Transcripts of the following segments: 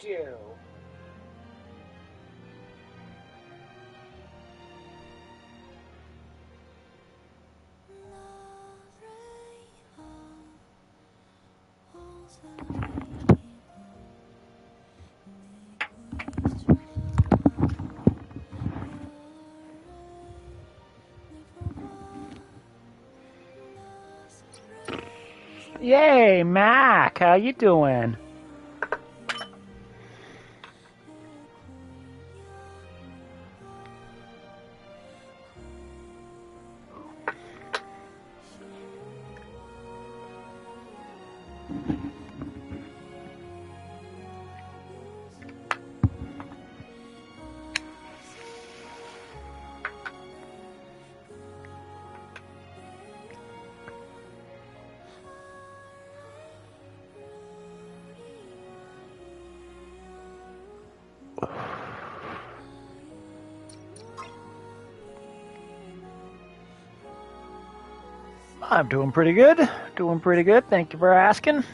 you. Yay, Mac, how you doing? I'm doing pretty good. Doing pretty good. Thank you for asking.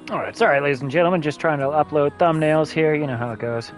Alright, sorry ladies and gentlemen, just trying to upload thumbnails here, you know how it goes.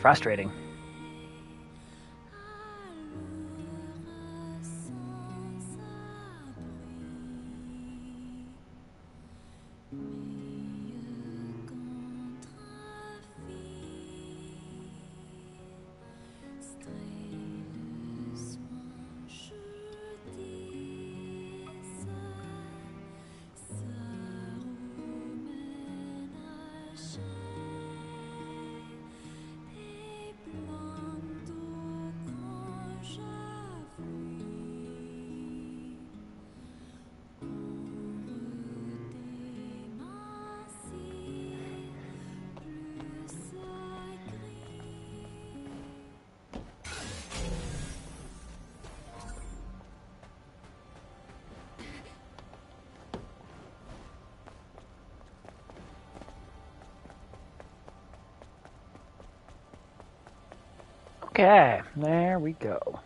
Frustrating. Okay, there we go.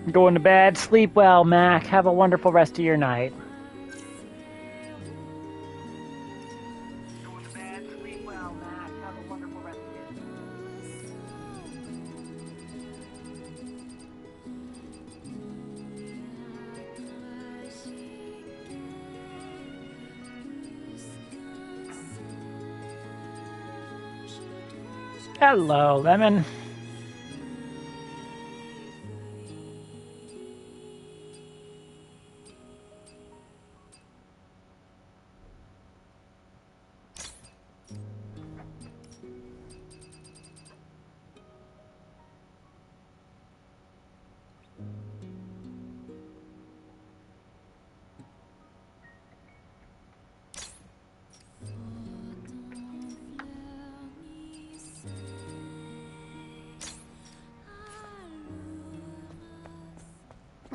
Going to bed. Sleep well, Mac. Have a wonderful rest of your night. Going to bed. Sleep well, Mac. Have a wonderful rest of your night. Hello, Lemon.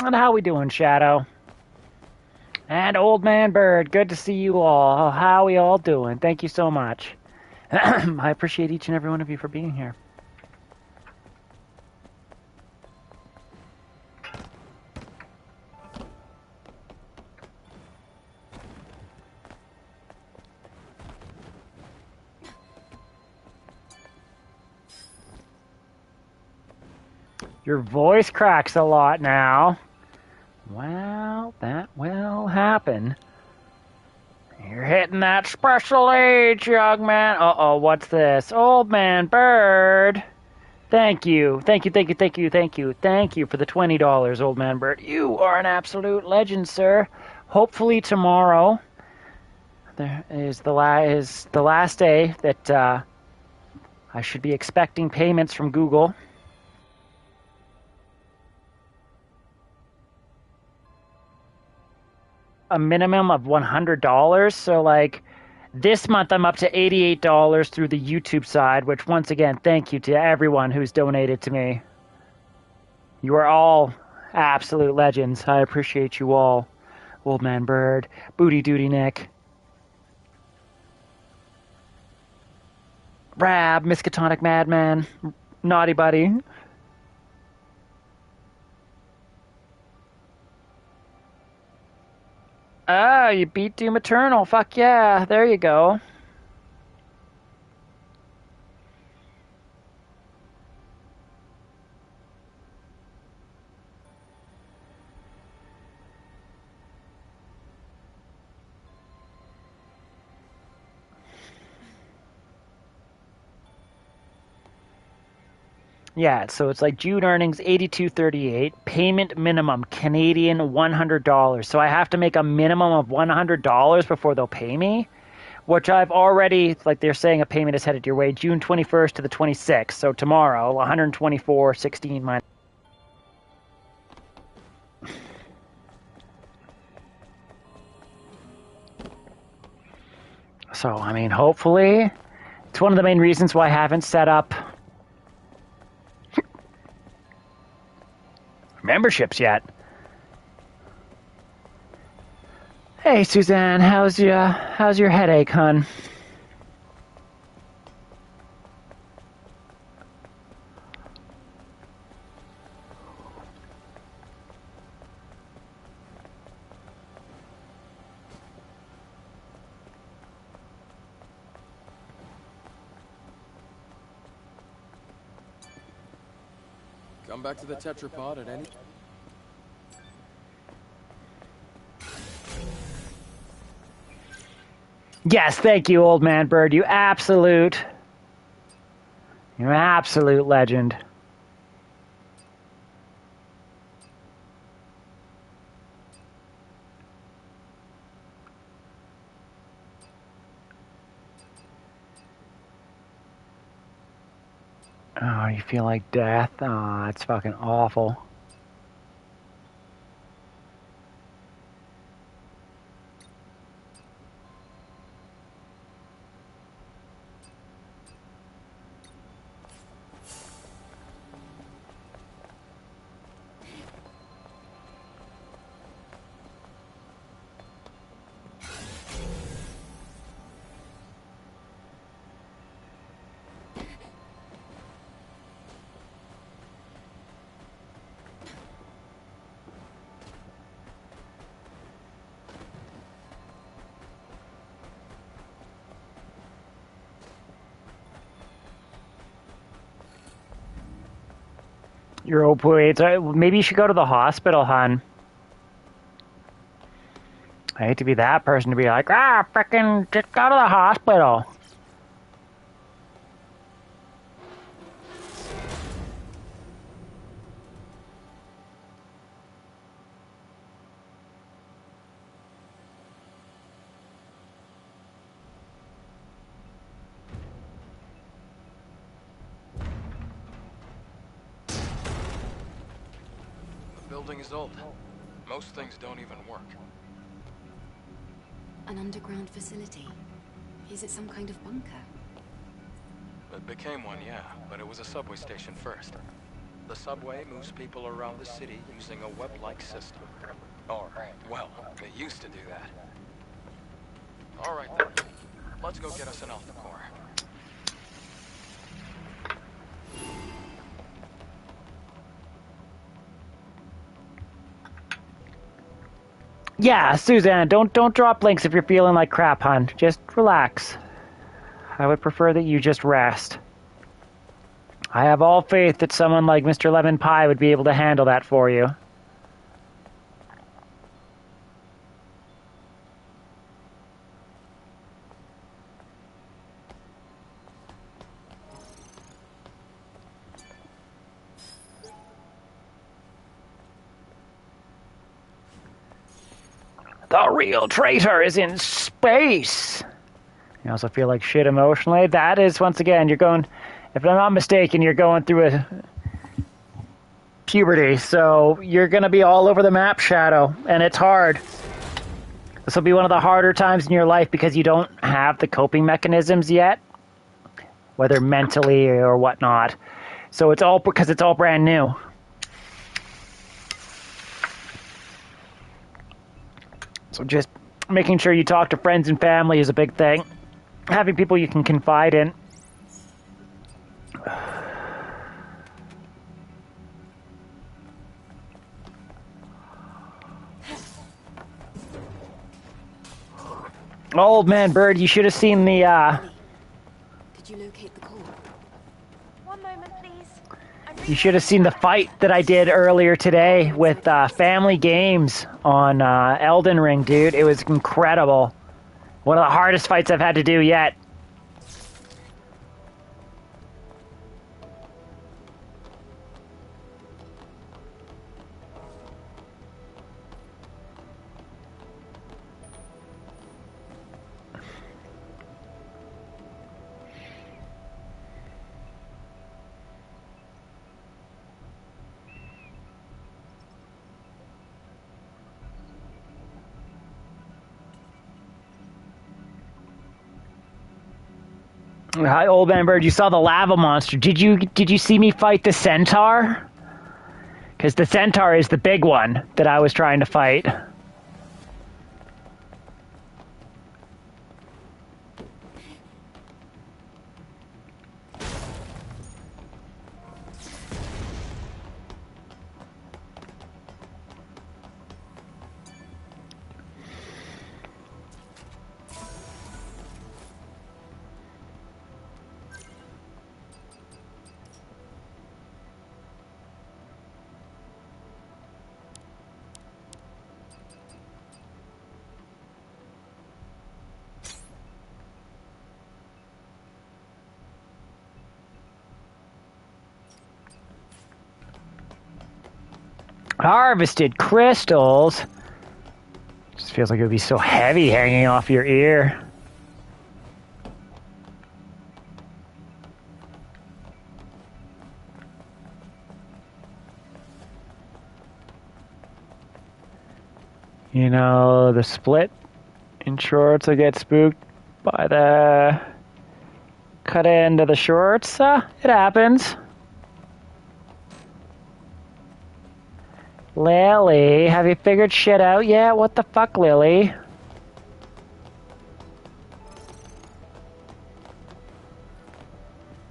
And how we doing, Shadow? And Old Man Bird, good to see you all. How we all doing? Thank you so much. I appreciate each and every one of you for being here. Your voice cracks a lot now. Well, that will happen. You're hitting that special age, young man. Uh-oh, what's this? Old Man Bird. Thank you. Thank you for the $20, Old Man Bird. You are an absolute legend, sir. Hopefully tomorrow there is the last day that I should be expecting payments from Google. A minimum of $100. So like this month I'm up to $88 through the YouTube side, which once again, thank you to everyone who's donated to me. You are all absolute legends. I appreciate you all. Old Man Bird, Booty Duty Nick, Rab, Miskatonic Madman, Naughty Buddy. Ah, you beat Doom Eternal. Fuck yeah. There you go. Yeah, so it's like June earnings $82.38, payment minimum Canadian $100. So I have to make a minimum of $100 before they'll pay me, which I've already, like they're saying, a payment is headed your way June 21st to the 26th. So tomorrow, 124.16 minus. So I mean, hopefully, it's one of the main reasons why I haven't set up memberships yet. Hey Suzanne, how's your headache, hun? Come back to the tetrapod at any... Yes, thank you, Old Man Bird. You absolute You're an absolute legend. Oh, you feel like death? Oh, it's fucking awful. You're opioids. Maybe you should go to the hospital, hon. I hate to be that person to be like, frickin' just go to the hospital. The building is old. Most things don't even work. An underground facility? Is it some kind of bunker? It became one, yeah, but it was a subway station first. The subway moves people around the city using a web-like system. Or, well, they used to do that. All right then, let's go get us an alpha core. Yeah, Suzanne, don't drop links if you're feeling like crap, hon. Just relax. I would prefer that you just rest. I have all faith that someone like Mr. Lemon Pie would be able to handle that for you. The real traitor is in space. You also feel like shit emotionally. That is, once again, you're going, if I'm not mistaken, you're going through a puberty. So you're going to be all over the map, Shadow. And it's hard. This will be one of the harder times in your life because you don't have the coping mechanisms yet, whether mentally or whatnot. So it's all because it's all brand new. So just making sure you talk to friends and family is a big thing. Having people you can confide in. Old man Bird, you should have seen the Did you locate the core? One moment, please. you should have seen the fight that I did earlier today with Family Games on Elden Ring, dude. It was incredible. One of the hardest fights I've had to do yet. Hi, old man Bird. You saw the lava monster. Did you see me fight the centaur? Because the centaur is the big one that I was trying to fight. Harvested crystals. Just feels like it would be so heavy hanging off your ear. You know, the split in shorts, I get spooked by the cut end of the shorts. It happens. Lily, have you figured shit out yet? What the fuck, Lily?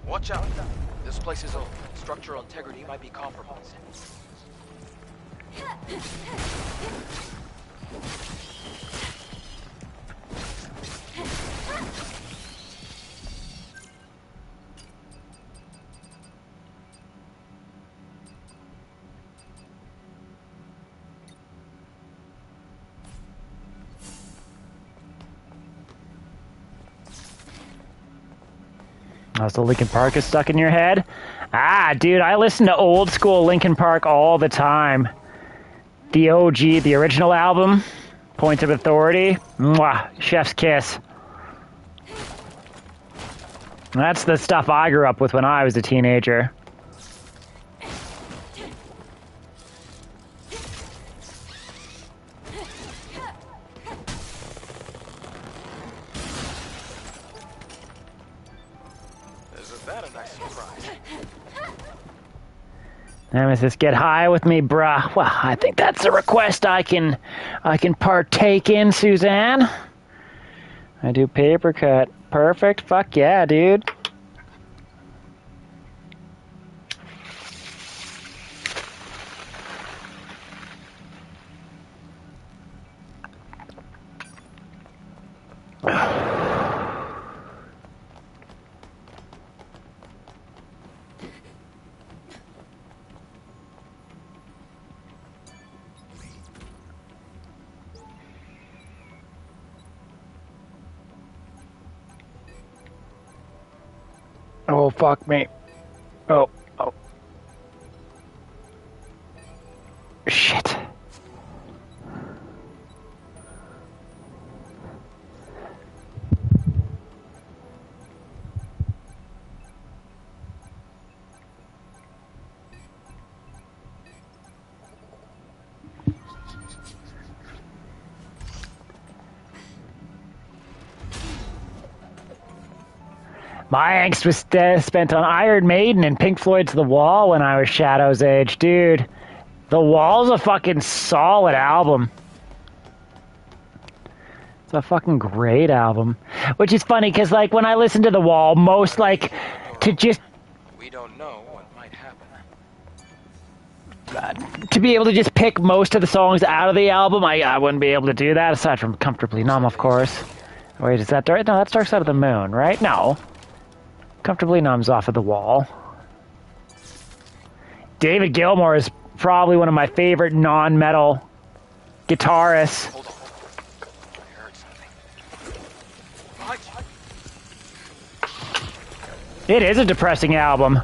Watch out. This place is old. Structural integrity might be compromised. Oh, so Linkin Park is stuck in your head? Ah, dude, I listen to old school Linkin Park all the time. The OG, the original album, Point of Authority. Mwah, chef's kiss. That's the stuff I grew up with when I was a teenager. Nemesis, get high with me, bruh. Well, I think that's a request I can partake in, Suzanne. I do paper cut. Perfect. Fuck yeah, dude. Oh, fuck me. Oh. Shit. My angst was spent on Iron Maiden and Pink Floyd's The Wall when I was Shadow's Age. Dude, The Wall's a fucking solid album. It's a fucking great album. Which is funny, because, like, when I listen to The Wall, most, like, to just... We don't know what might happen. To be able to just pick most of the songs out of the album, I wouldn't be able to do that, aside from Comfortably Numb, of course. Wait, is that Dark? No, that's Dark Side of the Moon, right? No. Comfortably Numb's off of The Wall. David Gilmour is probably one of my favorite non-metal guitarists. Hold on. I heard something. It is a depressing album. The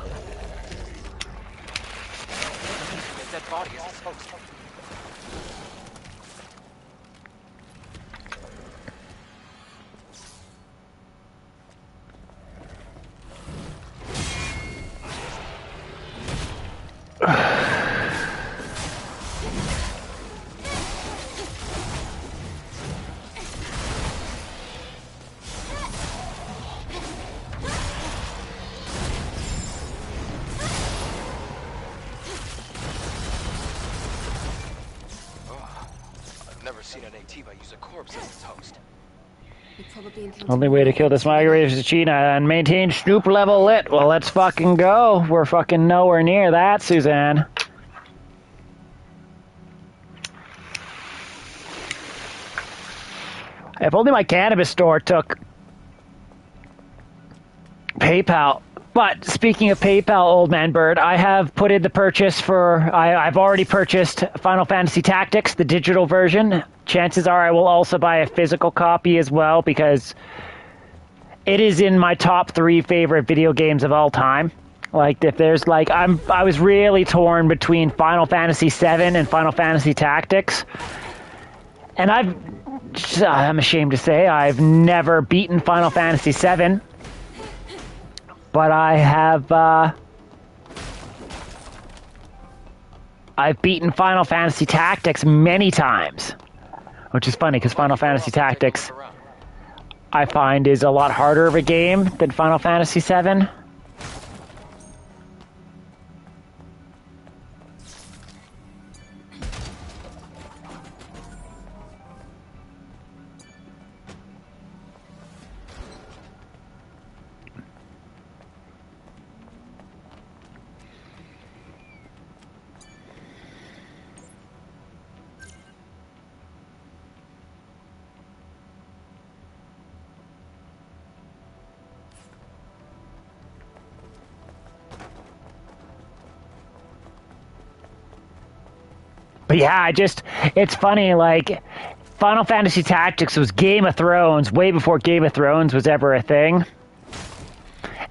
dead body is exposed. Use a corpse as its host. Only way to kill this migrate is China and maintain Snoop level lit. Well, let's fucking go. We're fucking nowhere near that, Suzanne. If only my cannabis store took PayPal. But speaking of PayPal, old man bird, I have put in the purchase for... I've already purchased Final Fantasy Tactics, the digital version. Chances are I will also buy a physical copy as well, because it is in my top 3 favorite video games of all time. Like if there's like I was really torn between Final Fantasy VII and Final Fantasy Tactics, and I'm ashamed to say I've never beaten Final Fantasy VII, but I've beaten Final Fantasy Tactics many times, which is funny because Final Fantasy Tactics I find is a lot harder of a game than Final Fantasy VII. But yeah, it's funny, like, Final Fantasy Tactics was Game of Thrones way before Game of Thrones was ever a thing.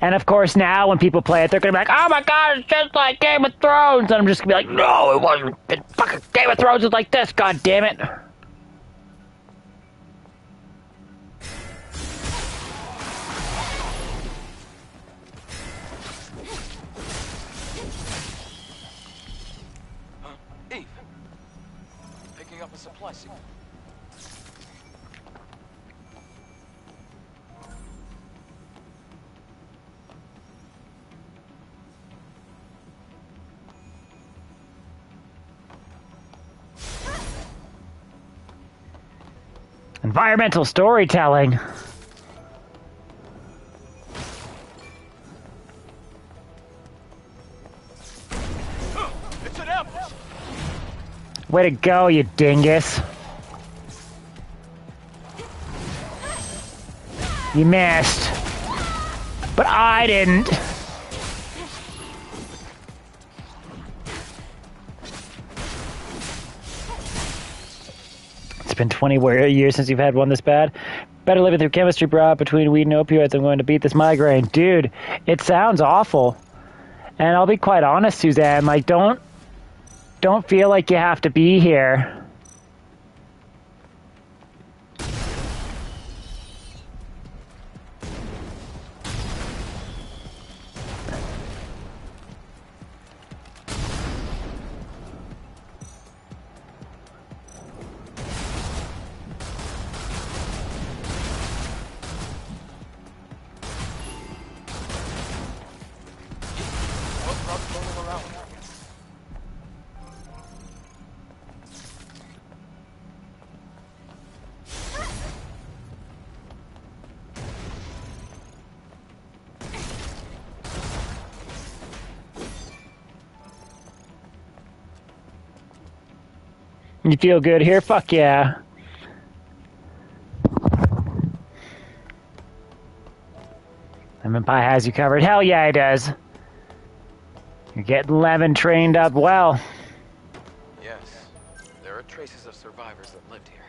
And of course now when people play it, they're gonna be like, oh my god, it's just like Game of Thrones! And I'm just gonna be like, no, it wasn't. Fucking Game of Thrones was like this, god damn it. Eve, picking up a supply signal. Environmental storytelling. It's an ambush. Way to go, you dingus. You missed. But I didn't. It's been 20 years since you've had one this bad. Better living through chemistry brought between weed and opioids. I'm going to beat this migraine. Dude, it sounds awful. And I'll be quite honest, Suzanne, like, don't feel like you have to be here. You feel good here? Fuck yeah. Lemon Pie has you covered. Hell yeah, he does. You're getting Lemon trained up well. Yes, there are traces of survivors that lived here.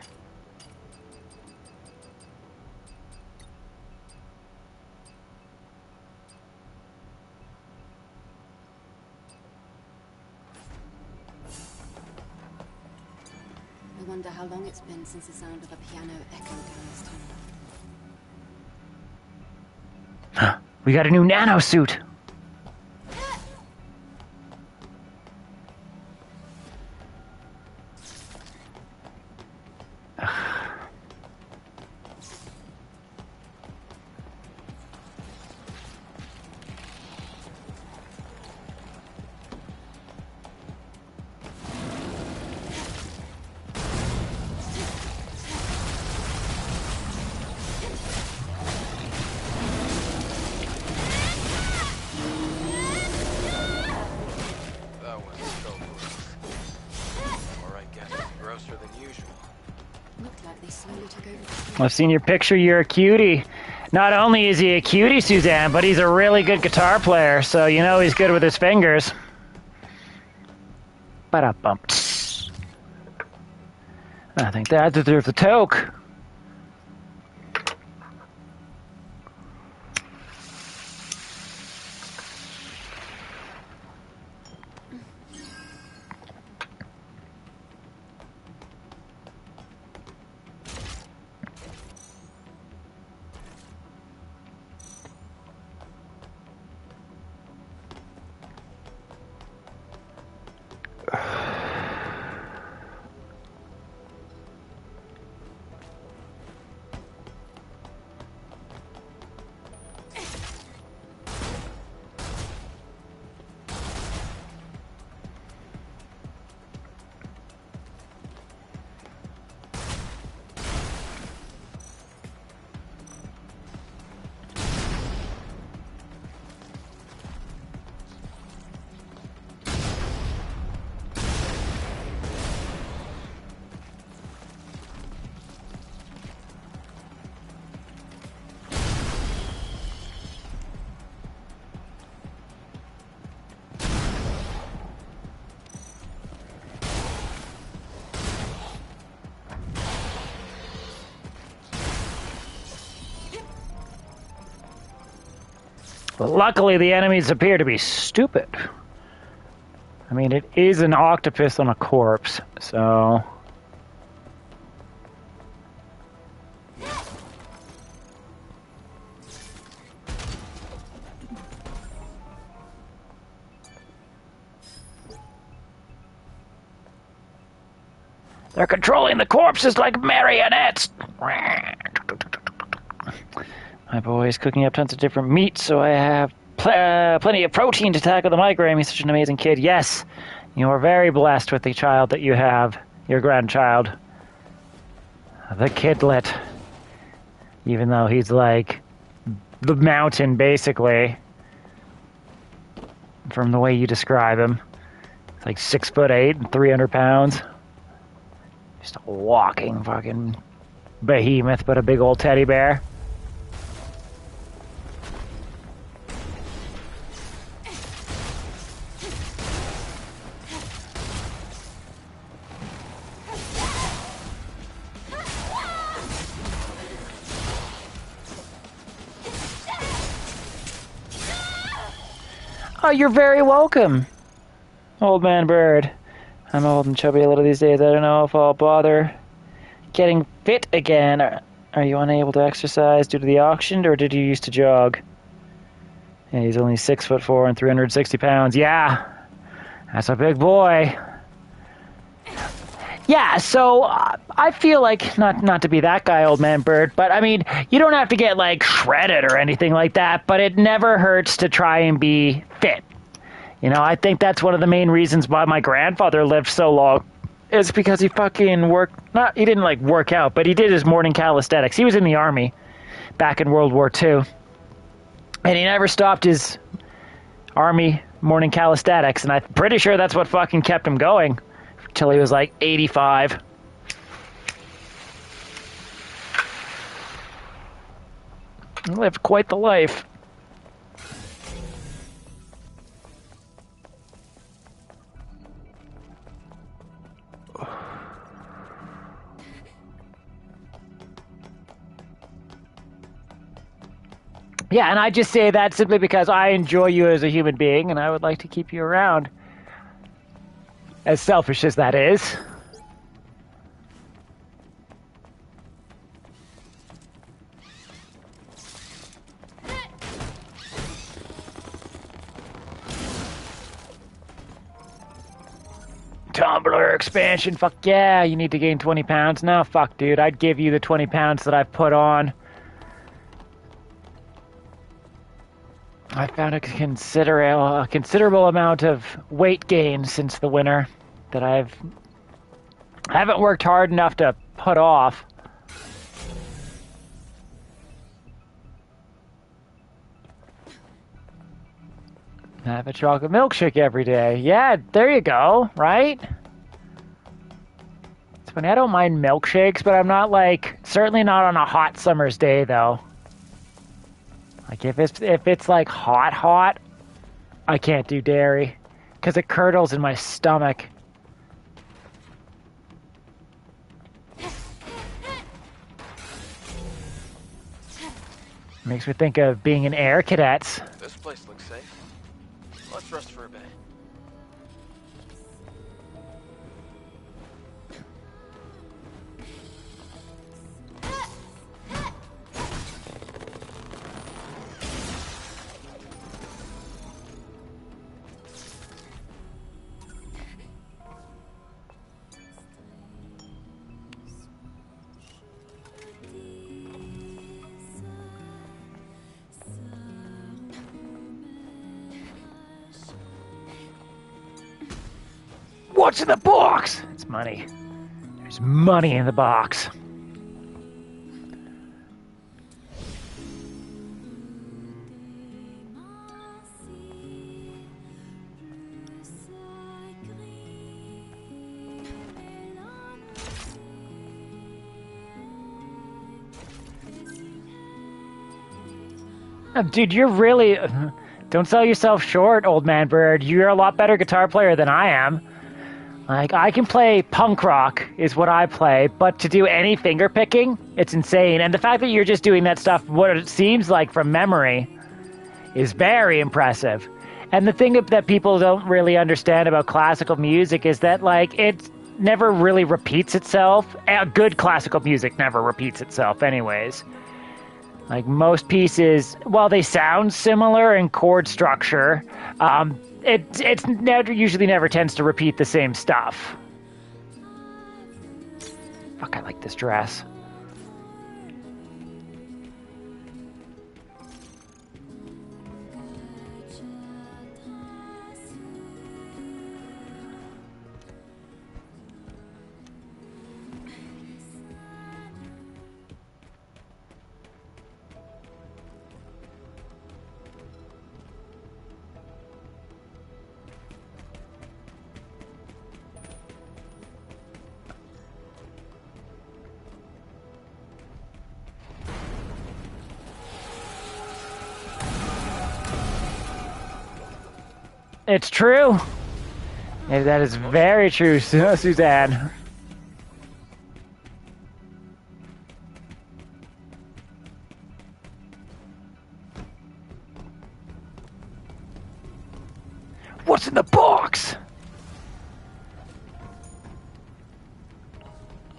I wonder how long it's been since the sound of a piano echoed down this tunnel. We got a new nano suit. I've seen your picture, you're a cutie. Not only is he a cutie, Suzanne, but he's a really good guitar player, so you know he's good with his fingers. Ba-da-bump. I think that deserves a toke. But luckily, the enemies appear to be stupid. I mean, it is an octopus on a corpse, so... They're controlling the corpses like marionettes! My boy's cooking up tons of different meats, so I have plenty of protein to tackle the migraine. He's such an amazing kid. Yes, you are very blessed with the child that you have, your grandchild. The kidlet. Even though he's like the mountain, basically. From the way you describe him. It's like 6'8" and 300 pounds. Just a walking fucking behemoth, but a big old teddy bear. Oh, you're very welcome, old man bird. I'm old and chubby a little these days. I don't know if I'll bother getting fit again. Are you unable to exercise due to the auction, or did you used to jog? Yeah, he's only 6'4" and 360 pounds. Yeah, that's a big boy. Yeah, so I feel like, not to be that guy, old man bird, but I mean, you don't have to get like shredded or anything like that, but it never hurts to try and be fit. You know, I think that's one of the main reasons why my grandfather lived so long, is because he fucking he didn't like work out, but he did his morning calisthenics. He was in the army back in World War II, and he never stopped his army morning calisthenics, and I'm pretty sure that's what fucking kept him going until he was like 85. He lived quite the life. Yeah, and I just say that simply because I enjoy you as a human being, and I would like to keep you around. As selfish as that is. Tumblr expansion, fuck yeah, you need to gain 20 pounds. No, fuck dude, I'd give you the 20 pounds that I've put on. I found a considerable amount of weight gain since the winter that I haven't worked hard enough to put off. Have a chocolate milkshake every day. Yeah, there you go, right? It's funny, I don't mind milkshakes, but I'm not like, certainly not on a hot summer's day though. Like if it's like hot, I can't do dairy because it curdles in my stomach. Makes me think of being in Air Cadets. This place looks safe. Let's rest for a bit. What's in the box? It's money. There's money in the box. Dude, you're really... Don't sell yourself short, old man bird. You're a lot better guitar player than I am. Like, I can play punk rock, is what I play, but to do any finger picking, it's insane. And the fact that you're just doing that stuff, what it seems like from memory, is very impressive. And the thing that people don't really understand about classical music is that, like, it never really repeats itself. Good classical music never repeats itself anyways. Like, most pieces, while they sound similar in chord structure, usually never tends to repeat the same stuff. Fuck, I like this dress. It's true. That is very true, Suzanne. What's in the box?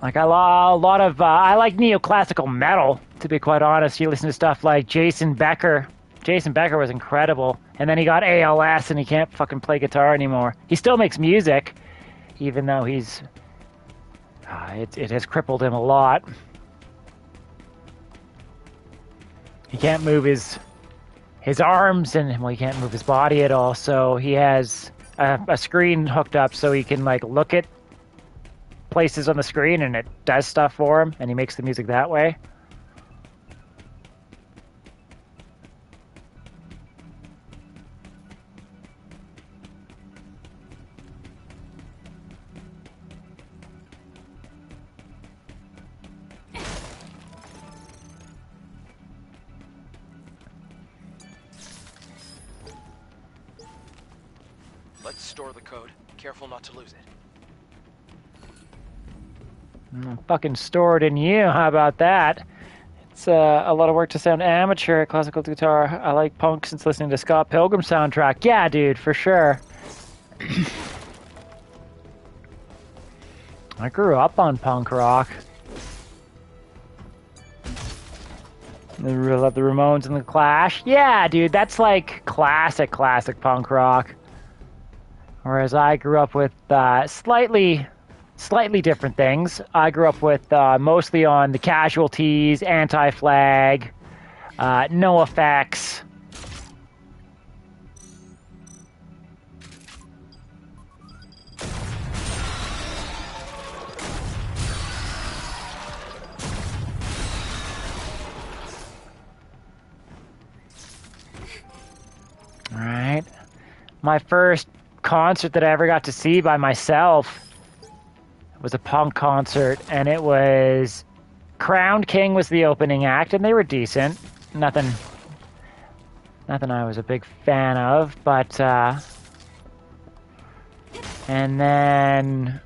Like, a lot of I like neoclassical metal, to be quite honest. You listen to stuff like Jason Becker. Jason Becker was incredible, and then he got ALS and he can't fucking play guitar anymore. He still makes music, even though he's it has crippled him a lot. He can't move his arms, and well, he can't move his body at all. So he has a screen hooked up so he can, like, look at places on the screen and it does stuff for him, and he makes the music that way. Let's store the code. Careful not to lose it. Fucking stored in you. How about that? It's a lot of work to sound amateur at classical guitar. I like punk since listening to Scott Pilgrim soundtrack. Yeah, dude, for sure. I grew up on punk rock. I love the Ramones and the Clash. Yeah, dude, that's like classic punk rock. Whereas I grew up with slightly different things. I grew up with mostly on the Casualties, Anti-Flag, No Effects. All right. My first concert that I ever got to see by myself was a punk concert, and it was Crowned King was the opening act, and they were decent. Nothing I was a big fan of, but and then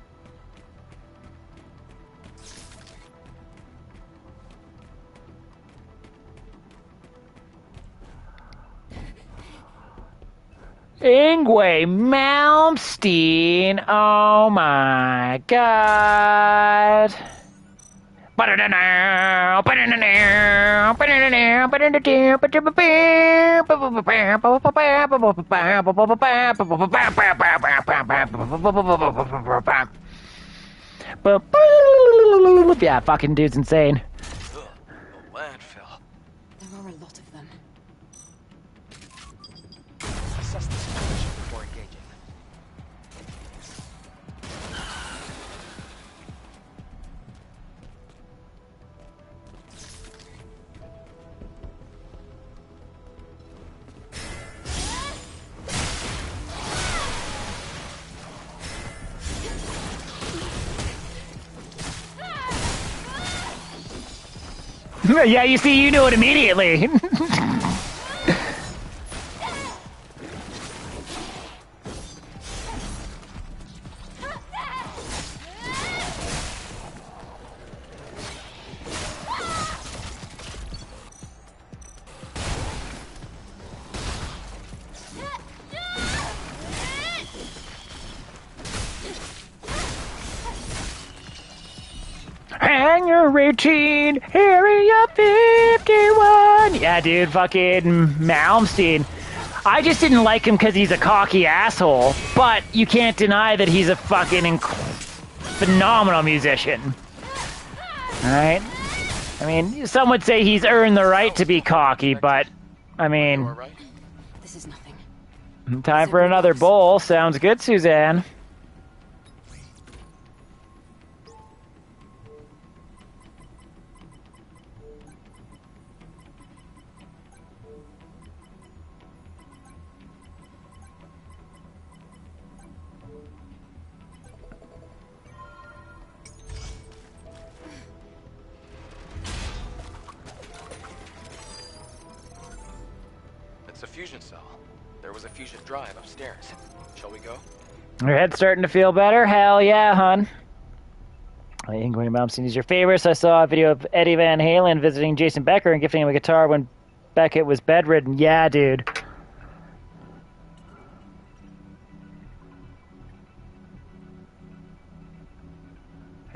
Yngwie Malmsteen, oh my god. Yeah, fucking dude's insane. Ugh, a landfill. There are a lot of them. Assess the situation before engaging. Yeah, you see, you knew it immediately. you're 18, area 51. Yeah, dude, fucking Malmsteen. I just didn't like him because he's a cocky asshole, but you can't deny that he's a fucking phenomenal musician. Alright? I mean, some would say he's earned the right to be cocky, but, I mean... This is nothing. Time for another bowl. Sounds good, Suzanne. It's a fusion cell. There was a fusion drive upstairs. Shall we go? Your head's starting to feel better? Hell yeah, hun. Ingrid Malmsteen is your favorite. So I saw a video of Eddie Van Halen visiting Jason Becker and gifting him a guitar when Beckett was bedridden. Yeah, dude.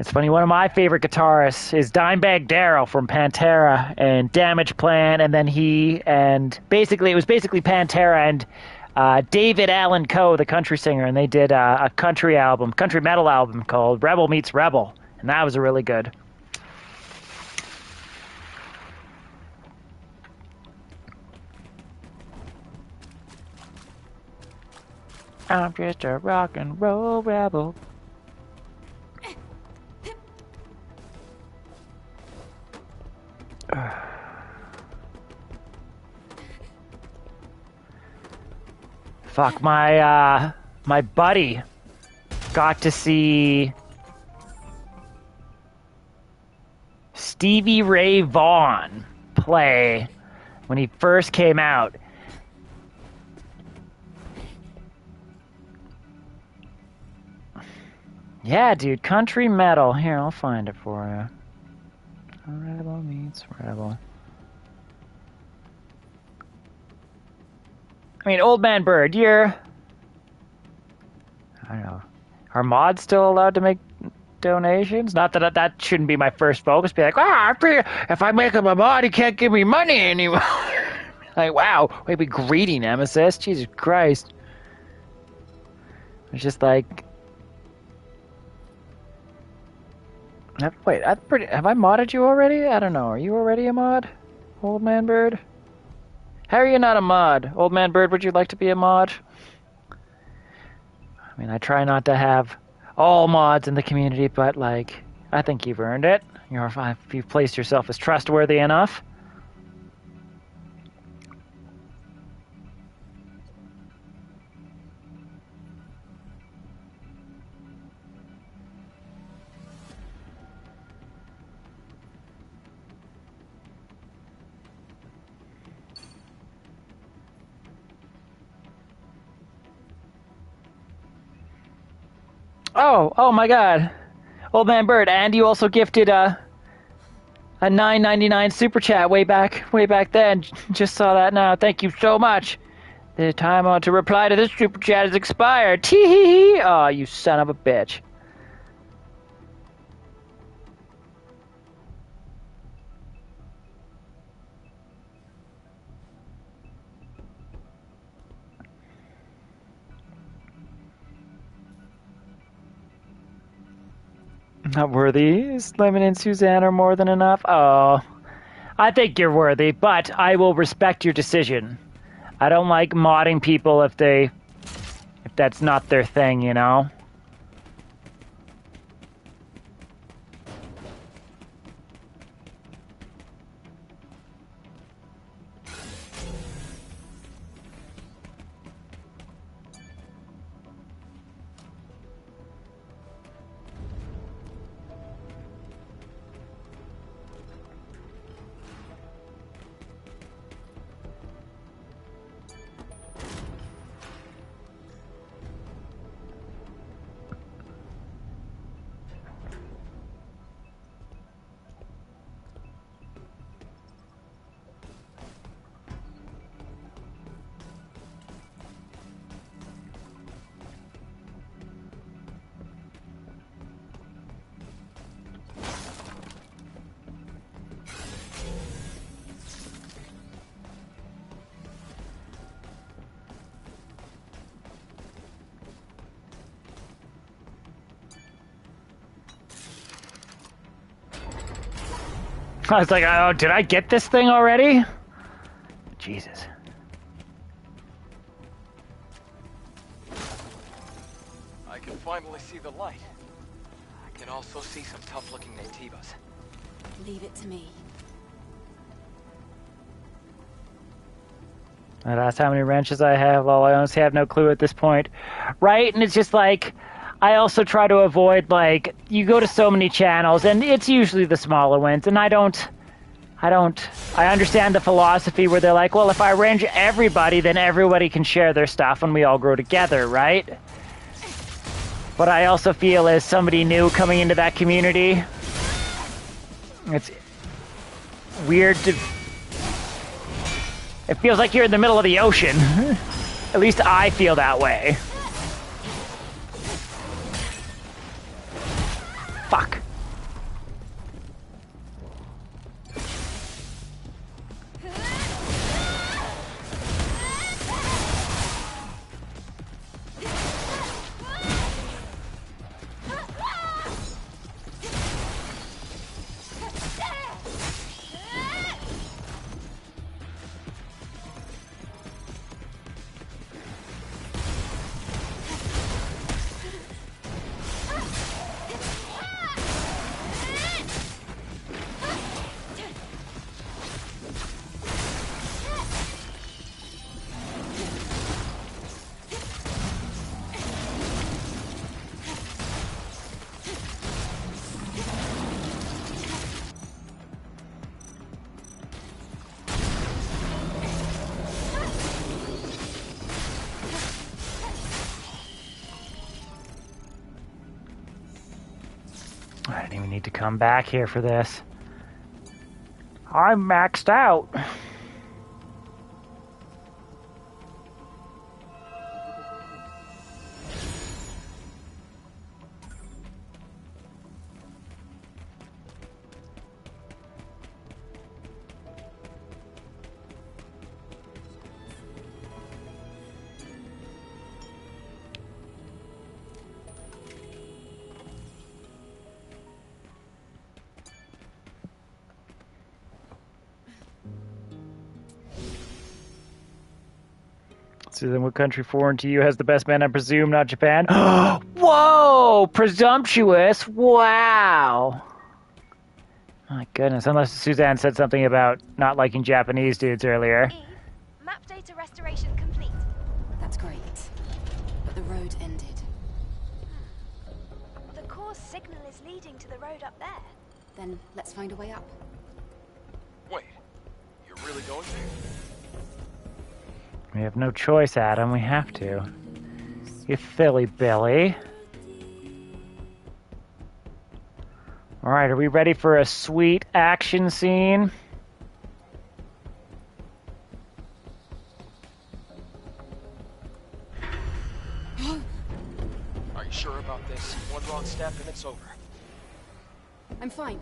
It's funny, one of my favorite guitarists is Dimebag Darrell from Pantera and Damage Plan, and then it was basically Pantera and David Allan Coe, the country singer, and they did a country metal album called Rebel Meets Rebel, and that was really good. I'm just a rock and roll rebel. Fuck, my buddy got to see Stevie Ray Vaughan play when he first came out. Yeah, dude, country metal. Here, I'll find it for you. Rebel meets Rebel. I mean, Old Man Bird, I don't know. Are mods still allowed to make donations? Not that shouldn't be my first focus. Be like, if I make him a mod, he can't give me money anymore. Like, wow, way be greedy, Nemesis. Jesus Christ. It's just like... Wait, have I modded you already? I don't know. Are you already a mod? Old Man Bird? How are you not a mod? Old Man Bird, would you like to be a mod? I mean, I try not to have all mods in the community, but, like, I think you've earned it. If you've placed yourself as trustworthy enough. Oh my God, Old Man Bird, and you also gifted a $9.99 super chat way back then. Just saw that now. Thank you so much. The time to reply to this super chat is expired. Tee hee hee. Oh, you son of a bitch. Not worthy. Lemon and Suzanne are more than enough. Oh, I think you're worthy, but I will respect your decision. I don't like modding people if that's not their thing, you know? I was like, oh, did I get this thing already? Jesus. I can finally see the light. I can also see some tough-looking Nativas. Leave it to me. And that's how many wrenches I have. Well, I honestly have no clue at this point. Right? And it's just like, I also try to avoid, like, you go to so many channels, and it's usually the smaller ones, and I understand the philosophy where they're like, well, if I wrench everybody, then everybody can share their stuff and we all grow together, right? But I also feel as somebody new coming into that community, it's weird to... It feels like you're in the middle of the ocean. At least I feel that way. Fuck. I didn't even need to come back here for this. I'm maxed out. Susan, what country foreign to you has the best men? I presume not Japan. Whoa! Presumptuous! Wow! My goodness, unless Suzanne said something about not liking Japanese dudes earlier. Eve, map data restoration complete. That's great. But the road ended. The course signal is leading to the road up there. Then let's find a way up. Wait, you're really going to? We have no choice, Adam. We have to. You silly Billy. Alright, are we ready for a sweet action scene? Are you sure about this? One wrong step and it's over. I'm fine.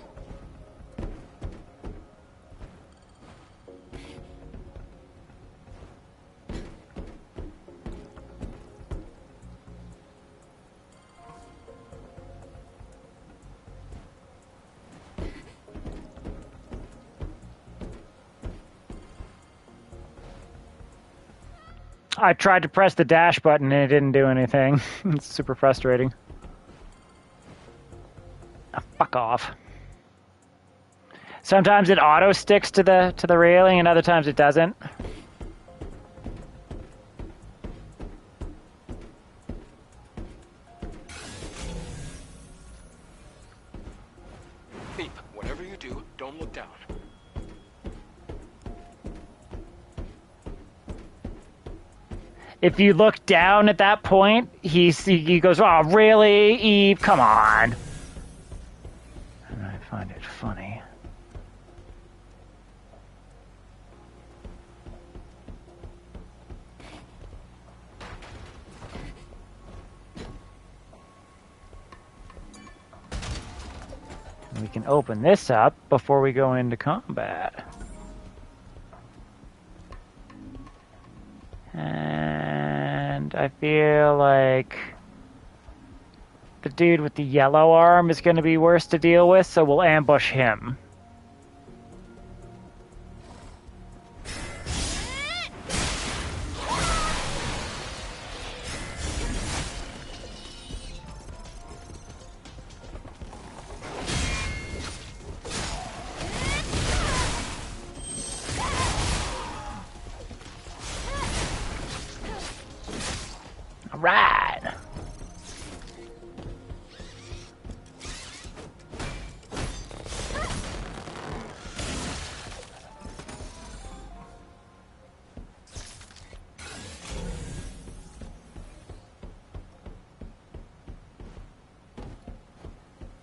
I tried to press the dash button and it didn't do anything. It's super frustrating. Oh, fuck off. Sometimes it auto sticks to the railing and other times it doesn't. Beep, whatever you do, don't look down. If you look down at that point, he goes, "Oh, really, Eve? Come on." And I find it funny. And we can open this up before we go into combat. And I feel like the dude with the yellow arm is going to be worse to deal with, so we'll ambush him. Right.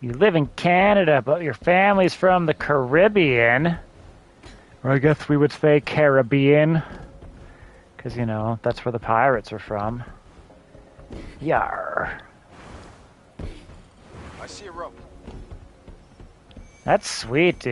You live in Canada, but your family's from the Caribbean. Or I guess we would say Caribbean. Because, you know, that's where the pirates are from. Yar. I see a rope. That's sweet, dude.